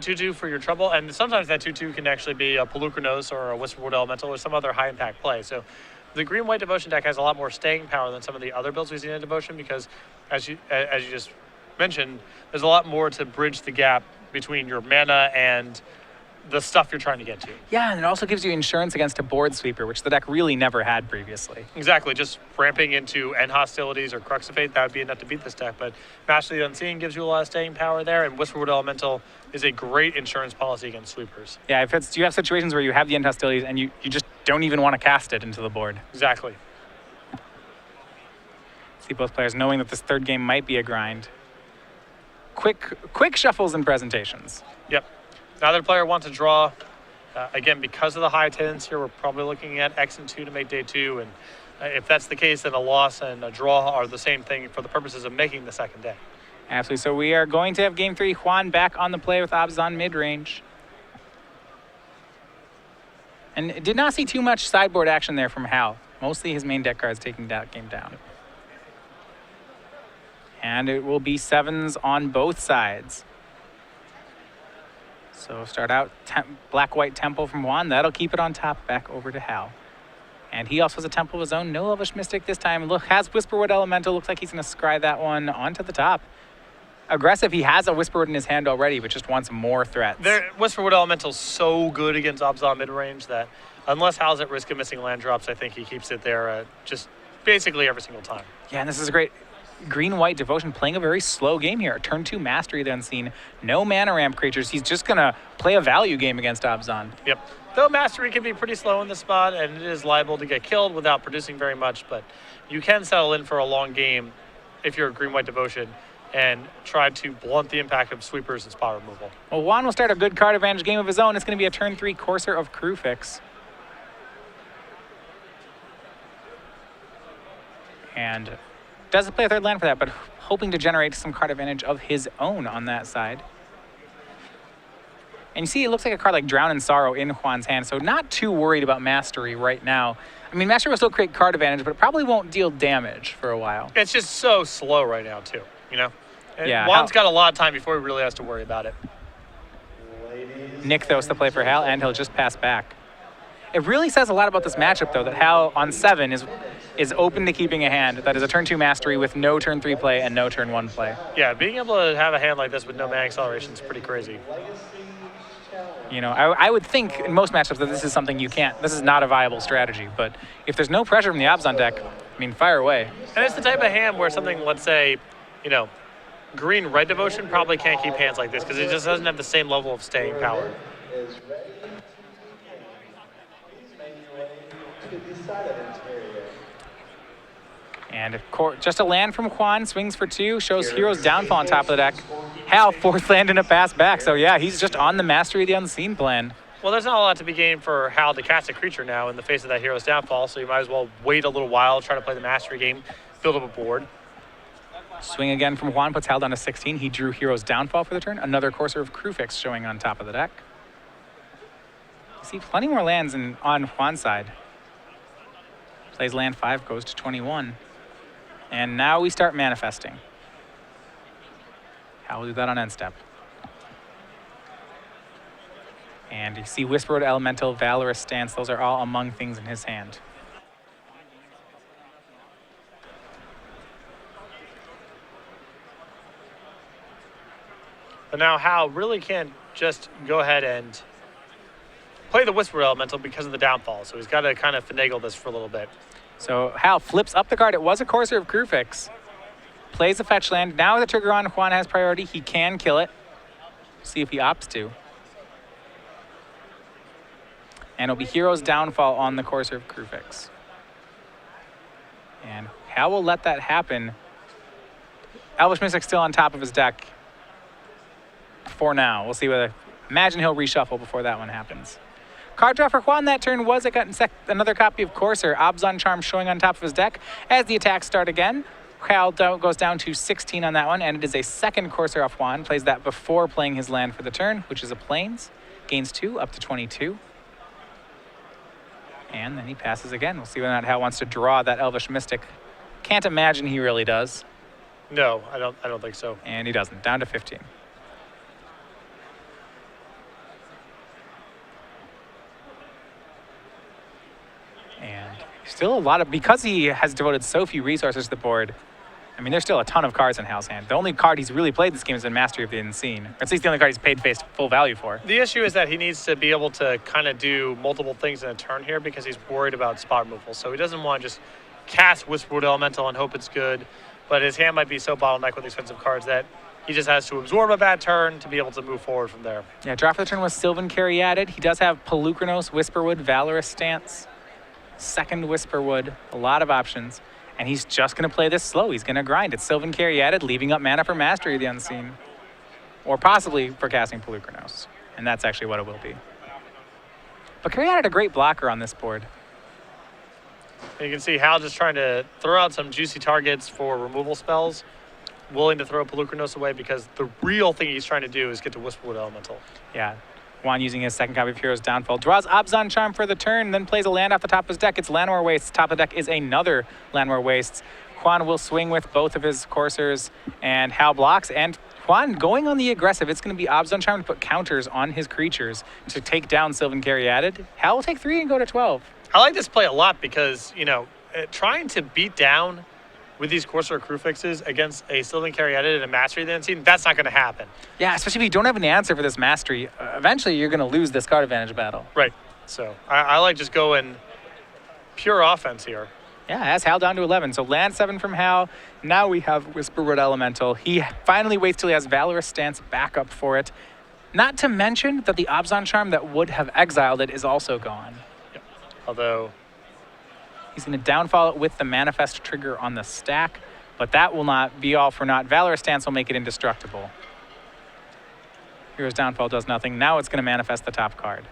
2/2 for your trouble, and sometimes that 2/2 can actually be a Pelucranos or a Whisperwood Elemental or some other high-impact play. So the green-white Devotion deck has a lot more staying power than some of the other builds we've seen in Devotion because, as you just mentioned, there's a lot more to bridge the gap between your mana and the stuff you're trying to get to. Yeah, and it also gives you insurance against a board sweeper, which the deck really never had previously. Exactly, just ramping into End Hostilities or Crux of Fate, that would be enough to beat this deck, but Master of the Unseen gives you a lot of staying power there, and Whisperwood Elemental is a great insurance policy against sweepers. Yeah, if you have situations where you have the End Hostilities and you just don't even want to cast it into the board. Exactly. See both players knowing that this third game might be a grind. Quick shuffles and presentations. Yep. Neither player wants to draw. Again, because of the high attendance here, we're probably looking at X and 2 to make day 2. And if that's the case, then a loss and a draw are the same thing for the purposes of making the second day. Absolutely. So we are going to have game 3. Juan back on the play with Obs on mid-range. And did not see too much sideboard action there from Hal. Mostly his main deck cards taking that game down. And it will be 7s on both sides. So start out black-white Temple from Juan. That'll keep it on top, back over to Hal. And he also has a Temple of his own. No Elvish Mystic this time. Look, has Whisperwood Elemental. Looks like he's going to scry that one onto the top. Aggressive. He has a Whisperwood in his hand already, but just wants more threats. Whisperwood Elemental's so good against Obzon mid-range that unless Hal's at risk of missing land drops, I think he keeps it there just basically every single time. Yeah, and this is a great green-white Devotion playing a very slow game here. Turn 2 Mastery of the Unseen. No mana ramp creatures. He's just going to play a value game against Obzon. Yep. Though Mastery can be pretty slow in this spot, and it is liable to get killed without producing very much, but you can settle in for a long game if you're a green-white Devotion and try to blunt the impact of sweepers and spot removal. Well, Juan will start a good card advantage game of his own. It's going to be a turn 3 Courser of Crufix. And doesn't play a third land for that, but hoping to generate some card advantage of his own on that side. And you see it looks like a card like Drown in Sorrow in Juan's hand, so not too worried about Mastery right now. I mean, Mastery will still create card advantage, but it probably won't deal damage for a while. It's just so slow right now, too, you know? And yeah, Juan's got a lot of time before he really has to worry about it. Nykthos to play for Hal, and he'll just pass back. It really says a lot about this matchup, though, that Hal on 7 is open to keeping a hand that is a turn 2 Mastery with no turn 3 play and no turn 1 play. Yeah, being able to have a hand like this with no mana acceleration is pretty crazy. You know, I would think in most matchups that this is something this is not a viable strategy, but if there's no pressure from the Obzon deck, I mean, fire away. And it's the type of hand where something, let's say, you know, green-red Devotion probably can't keep hands like this because it just doesn't have the same level of staying power. And just a land from Juan, swings for 2, shows Hero's Downfall on top of the deck. Hal, 4th land and a pass back. So yeah, he's just on the Mastery of the Unseen plan. Well, there's not a lot to be gained for Hal to cast a creature now in the face of that Hero's Downfall, so you might as well wait a little while, try to play the Mastery game, build up a board. Swing again from Juan, puts Hal down to 16. He drew Hero's Downfall for the turn. Another Courser of Crufix showing on top of the deck. You see plenty more lands on Juan's side. Plays land 5, goes to 21. And now we start manifesting. Hal will do that on end step. And you see Whisperwood Elemental, Valorous Stance. Those are all among things in his hand. But now Hal really can't just go ahead and play the Whisperwood Elemental because of the downfall. So he's got to kind of finagle this for a little bit. So Hal flips up the card. It was a Courser of Crufix. Plays a fetch land. Now with the trigger on, Juan has priority. He can kill it. See if he opts to. And it'll be Hero's Downfall on the Courser of Crufix. And Hal will let that happen. Elvish Mystic's still on top of his deck for now. We'll see whether... Imagine he'll reshuffle before that one happens. Card draw for Juan that turn was another copy of Courser. Obzon Charm showing on top of his deck. As the attacks start again, Hal goes down to 16 on that one, and it is a second Courser off Juan. Plays that before playing his land for the turn, which is a Plains. Gains 2, up to 22. And then he passes again. We'll see whether or not Hal wants to draw that Elvish Mystic. Can't imagine he really does. No, I don't think so. And he doesn't. Down to 15. Still a lot of, because he has devoted so few resources to the board, I mean, there's still a ton of cards in Hal's hand. The only card he's really played this game has been Mastery of the Unseen. Or at least the only card he's paid face full value for. The issue is that he needs to be able to kind of do multiple things in a turn here because he's worried about spot removal. So he doesn't want to just cast Whisperwood Elemental and hope it's good. But his hand might be so bottlenecked with expensive cards that he just has to absorb a bad turn to be able to move forward from there. Yeah, draw for the turn was Sylvan Caryatid. He does have Pelucranos, Whisperwood, Valorous Stance, second Whisperwood, a lot of options. And he's just going to play this slow. He's going to grind. It's Sylvan Caryatid, leaving up mana for Mastery of the Unseen. Or possibly for casting Pelucranos. And that's actually what it will be. But Caryatid a great blocker on this board. And you can see Hal just trying to throw out some juicy targets for removal spells, willing to throw Pelucranos away because the real thing he's trying to do is get to Whisperwood Elemental. Yeah. Juan using his second copy of Hero's Downfall. Draws Abzan Charm for the turn, then plays a land off the top of his deck. It's Llanowar Wastes. Top of the deck is another Llanowar Wastes. Juan will swing with both of his coursers, and Hal blocks. And Juan going on the aggressive. It's going to be Abzan Charm to put counters on his creatures to take down Sylvan Caryatid. Hal will take 3 and go to 12. I like this play a lot because, trying to beat down with these Corsair crew fixes against a Sylvan Caryatid and a Mastery of the Unseen, that's not going to happen. Yeah, especially if you don't have an answer for this Mastery. Eventually, you're going to lose this card advantage battle. Right. So I like just going pure offense here. Yeah, as Hal down to 11. So land 7 from Hal. Now we have Whisperwood Elemental. He finally waits till he has Valorous Stance back up for it. Not to mention that the Abzan Charm that would have exiled it is also gone. Yep. Although he's going to downfall it with the Manifest trigger on the stack, but that will not be all for naught. Valorous Stance will make it indestructible. Hero's Downfall does nothing. Now it's going to manifest the top card.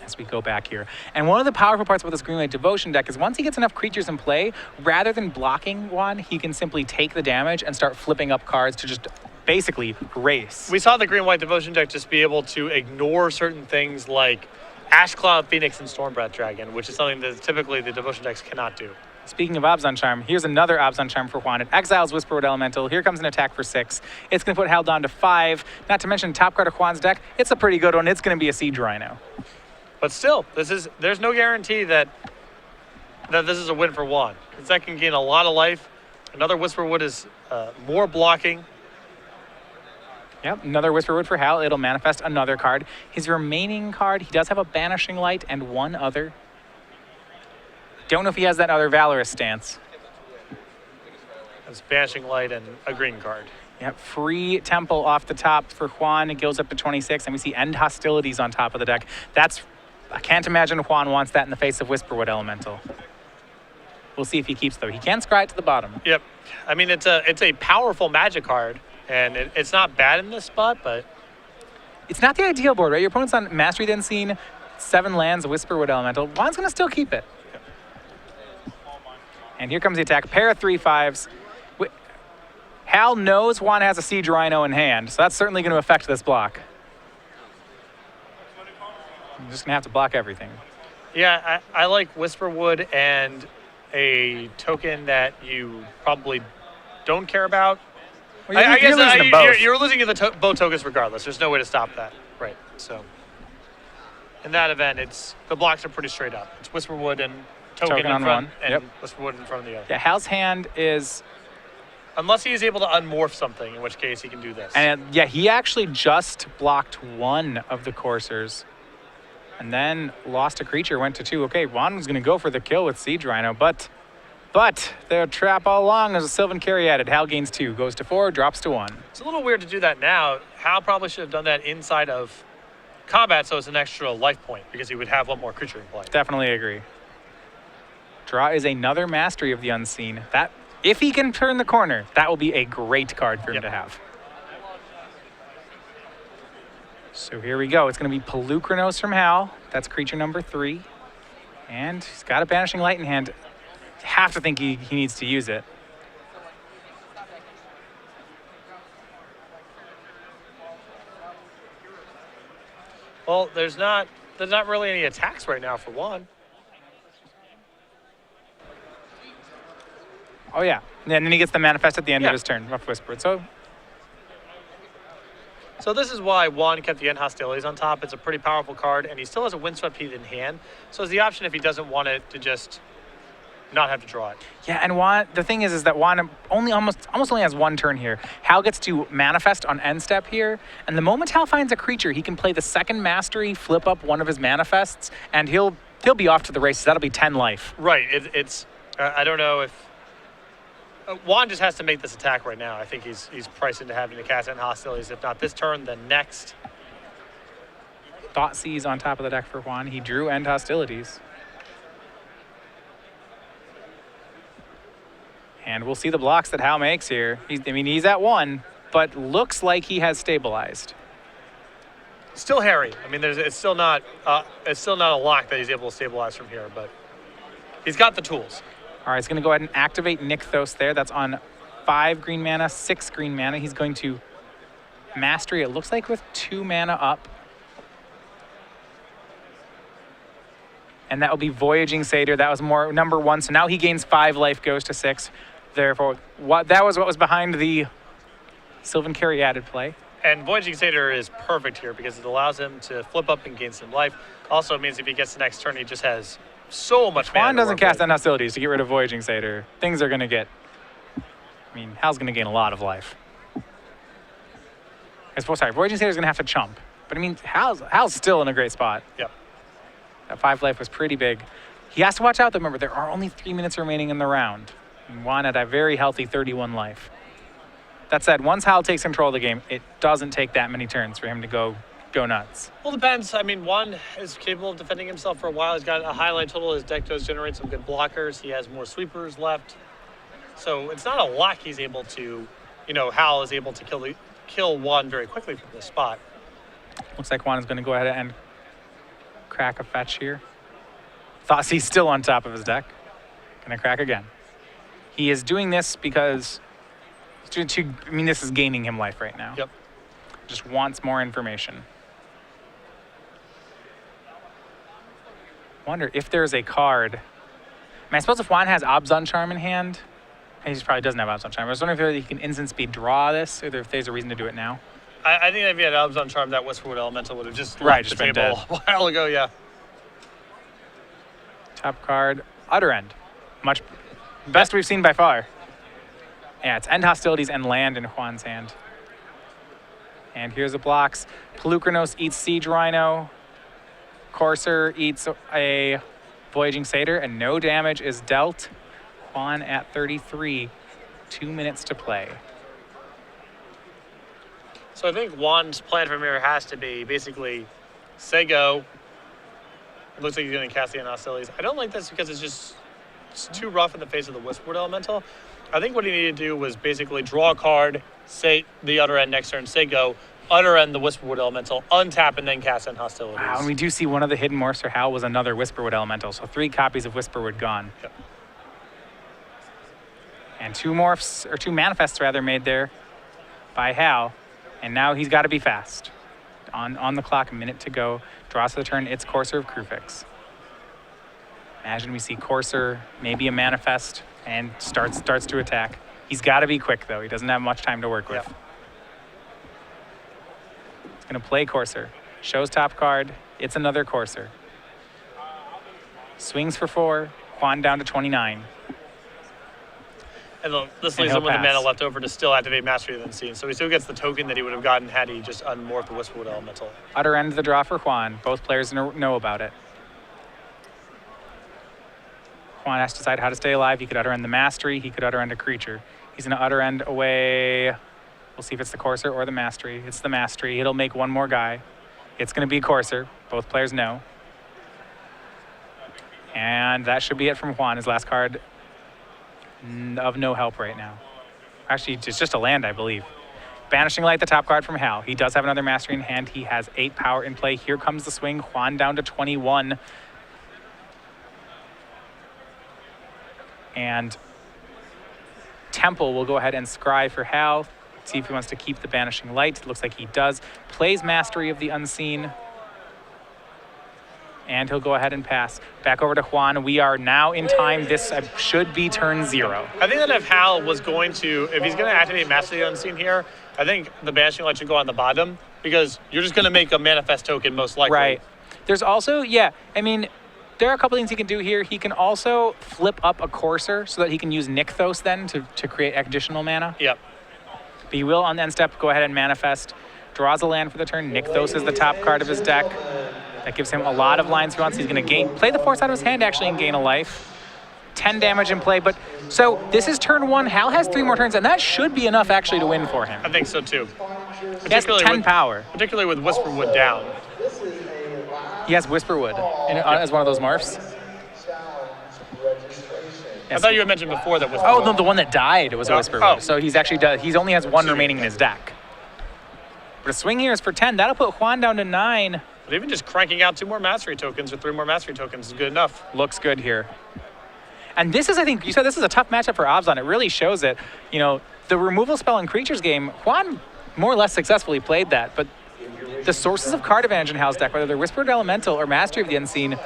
As we go back here. And one of the powerful parts about this Green White Devotion deck is once he gets enough creatures in play, rather than blocking one, he can simply take the damage and start flipping up cards to just basically race. We saw the Green White Devotion deck just be able to ignore certain things like Ash Cloud Phoenix and Stormbreath Dragon, which is something that typically the Devotion decks cannot do. Speaking of Abzan Charm, here's another Abzan Charm for Juan. It exiles Whisperwood Elemental. Here comes an attack for 6. It's going to put Hal down to 5. Not to mention top card of Juan's deck. It's a pretty good one. It's going to be a Siege Rhino. But still, there's no guarantee that this is a win for Juan. This deck can gain a lot of life. Another Whisperwood is more blocking. Yep, another Whisperwood for Hal. It'll manifest another card. His remaining card, he does have a Banishing Light and one other. Don't know if he has that other Valorous Stance. That's Banishing Light and a green card. Yep, free Temple off the top for Juan. It goes up to 26, and we see End Hostilities on top of the deck. I can't imagine Juan wants that in the face of Whisperwood Elemental. We'll see if he keeps, though. He can scry it to the bottom. Yep. I mean, it's a powerful Magic card, and it's not bad in this spot, but it's not the ideal board, right? Your opponent's on Mastery of the Unseen, 7 lands, Whisperwood Elemental. Juan's going to still keep it. Yep. And here comes the attack. Pair of 3/5s. Hal knows Juan has a Siege Rhino in hand, so that's certainly going to affect this block. I'm just going to have to block everything. Yeah, I like Whisperwood and a token that you probably don't care about. Well, I guess losing to both. You're losing to both tokens regardless. There's no way to stop that. Right. So in that event, the blocks are pretty straight up. It's Whisperwood and token in on front one. and Yep. Whisperwood in front of the other. Yeah, Hal's hand is... Unless he is able to unmorph something, in which case he can do this. And yeah, he actually just blocked one of the coursers and then lost a creature, went to 2. Okay, Juan was going to go for the kill with Siege Rhino, but their trap all along is a Sylvan Caryatid. Hal gains 2, goes to 4, drops to 1. It's a little weird to do that now. Hal probably should have done that inside of combat, so it's an extra life point because he would have one more creature in play. Definitely agree. Draw is another Mastery of the Unseen. That, if he can turn the corner, that will be a great card for him to have. So here we go. It's going to be Pelucranos from Hal. That's creature number 3. And he's got a Banishing Light in hand. You have to think he needs to use it. Well, there's not really any attacks right now for Juan. Oh, yeah. And then he gets the manifest at the end of his turn, Rough Whisper. So So this is why Juan kept the End Hostilities on top. It's a pretty powerful card, and he still has a Windswept Heat in hand. So it's the option if he doesn't want it to just not have to draw it. Yeah, and Juan, the thing is that Juan almost only has one turn here. Hal gets to manifest on end step here, and the moment Hal finds a creature, he can play the second mastery, flip up one of his manifests, and he'll be off to the races. That'll be 10 life. Right. It's I don't know if Juan just has to make this attack right now. I think he's priced into having to cast End Hostilities. If not this turn, then next. Thoughtseize on top of the deck for Juan. He drew End Hostilities. And we'll see the blocks that Hal makes here. He's at 1, but looks like he has stabilized. Still hairy. I mean, it's still not a lock that he's able to stabilize from here, but he's got the tools. All right, he's going to go ahead and activate Nykthos there. That's on 5 green mana, 6 green mana. He's going to Mastery, it looks like, with 2 mana up. And that will be Voyaging Satyr. That was more number 1. So now he gains 5 life, goes to 6. Therefore, that was what was behind the Sylvan Caryatid play. And Voyaging Satyr is perfect here because it allows him to flip up and gain some life. Also means if he gets the next turn, he just has so much mana. Juan doesn't cast End Hostilities to get rid of Voyaging Satyr. Things are going to get... Hal's going to gain a lot of life. Voyaging Satyr is going to have to chump. But Hal's still in a great spot. Yep. That 5 life was pretty big. He has to watch out, though. Remember, there are only 3 minutes remaining in the round. And Juan had a very healthy 31 life. That said, once Hal takes control of the game, it doesn't take that many turns for him to go nuts. Well, depends. Juan is capable of defending himself for a while. He's got a highlight total. His deck does generate some good blockers. He has more sweepers left. So it's not a lock he's able to, Hal is able to kill Juan very quickly from this spot. Looks like Juan is going to go ahead and crack a fetch here. Thoughtseize still on top of his deck. Gonna crack again. He is doing this because this is gaining him life right now. Yep. Just wants more information. Wonder if there's a card. I suppose if Juan has Abzan Charm in hand, and he probably doesn't have Abzan Charm. I was wondering if he can instant speed draw this, or if there's a reason to do it now. I think that if he had Abzan Charm, that Whisperwood Elemental would have just left the been table dead. a while ago, yeah. Top card, Utter End. Best we've seen by far. Yeah, it's End Hostilities and land in Juan's hand. And here's the blocks. Pelucranos eats Siege Rhino. Courser eats a Voyaging Satyr, and no damage is dealt. Juan at 33, 2 minutes to play. So I think Juan's plan from here has to be basically say go. It looks like he's going to cast the End Hostilities. I don't like this because it's too rough in the face of the Whisperwood Elemental. I think what he needed to do was basically draw a card, say the Utter End next turn, say go, Utter End the Whisperwood Elemental, untap, and then cast End Hostilities. Wow, and we do see one of the hidden morphs for Hal was another Whisperwood Elemental, so 3 copies of Whisperwood gone. Yep. And 2 morphs, or 2 manifests rather, made there by Hal. And now he's got to be fast. On the clock, a minute to go. Draws to the turn, it's Courser of Krufix. Imagine we see Courser, maybe a manifest, and starts to attack. He's got to be quick, though. He doesn't have much time to work with. Yep. He's going to play Courser. Shows top card. It's another Courser. Swings for 4. Juan down to 29. And this leaves him with the mana left over to still activate Mastery of the Unseen. So he still gets the token that he would have gotten had he just unmorphed the Whisperwood Elemental. Utter End the draw for Juan. Both players know about it. Juan has to decide how to stay alive. He could Utter End the Mastery. He could Utter End a creature. He's going to Utter End away. We'll see if it's the Courser or the Mastery. It's the Mastery. It'll make one more guy. It's going to be Courser. Both players know. And that should be it from Juan. His last card of no help right now. Actually, it's just a land, I believe. Banishing Light, the top card from Hal. He does have another Mastery in hand. He has 8 power in play. Here comes the swing. Juan down to 21. And Temple will go ahead and scry for Hal. See if he wants to keep the Banishing Light. Looks like he does. Plays Mastery of the Unseen. And he'll go ahead and pass. Back over to Juan. We are now in time. This should be turn 0. I think that if Hal was going to, if he's going to activate Master the Unseen here, I think the Banishing Light should go on the bottom because you're just going to make a manifest token most likely. Right. There's also, yeah, I mean, there are a couple things he can do here. He can also flip up a Courser so that he can use Nykthos then to create additional mana. Yep. But he will, on the end step, go ahead and manifest. Draws a land for the turn. Nykthos is the top card of his deck. That gives him a lot of lines he wants. He's going to play the force out of his hand actually and gain a life. 10 damage in play, but so this is turn 1. Hal has 3 more turns, and that should be enough actually to win for him. I think so too. He has 10 power. Particularly with Whisperwood down. He has Whisperwood as one of those morphs. I thought you had mentioned before that Whisperwood. Oh, no, the one that died was a Whisperwood. Oh. So he's actually he only has 1 remaining in his deck. But a swing here is for 10. That'll put Juan down to 9. But even just cranking out 2 more Mastery tokens or 3 more Mastery tokens is good enough. Looks good here. And this is, I think, you said this is a tough matchup for Abzan. It really shows it. You know, the removal spell in Creatures game, Juan more or less successfully played that. But the sources of card advantage in Hal's deck, whether they're Whispered Elemental or Mastery of the Unseen,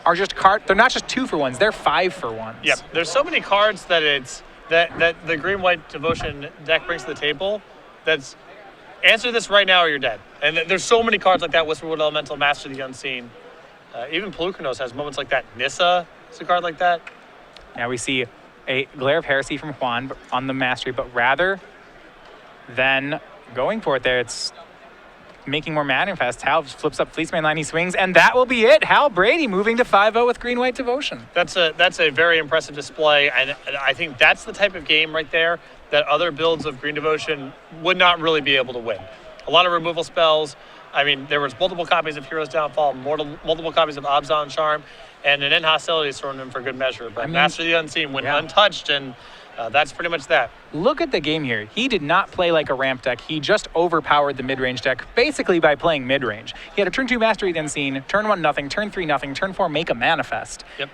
are just they're not just 2-for-1s, they're 5-for-1s. Yep. There's so many cards that that the Green-White Devotion deck brings to the table that's answer this right now or you're dead. And there's so many cards like that. Whisperwood Elemental, Master of the Unseen. Even Pelucranos has moments like that. Nissa is a card like that. Now we see a Glare of Heresy from Juan on the Mastery, but rather than going for it there, it's making more manifest. Hal flips up Fleeceman line, he swings, and that will be it. Hal Brady moving to 5-0 with Green-White Devotion. That's a very impressive display, and I think that's the type of game right there that other builds of Green Devotion would not really be able to win. A lot of removal spells. I mean, there was multiple copies of Hero's Downfall, multiple copies of Abzan Charm, and an End Hostility is thrown in for good measure. But Master of the Unseen went untouched, and that's pretty much that. Look at the game here. He did not play like a ramp deck. He just overpowered the mid-range deck basically by playing mid-range. He had a turn 2 Mastery of the Unseen, turn 1 nothing, turn 3 nothing, turn 4 make a manifest. Yep.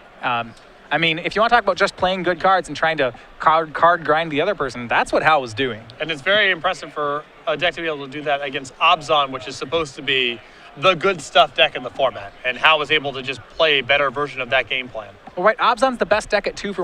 I mean, if you want to talk about just playing good cards and trying to card grind the other person, that's what Hal was doing. And it's very impressive for a deck to be able to do that against Abzan, which is supposed to be the good stuff deck in the format. And Hal was able to just play a better version of that game plan. Well, right, Abzan's the best deck at 2-for-1.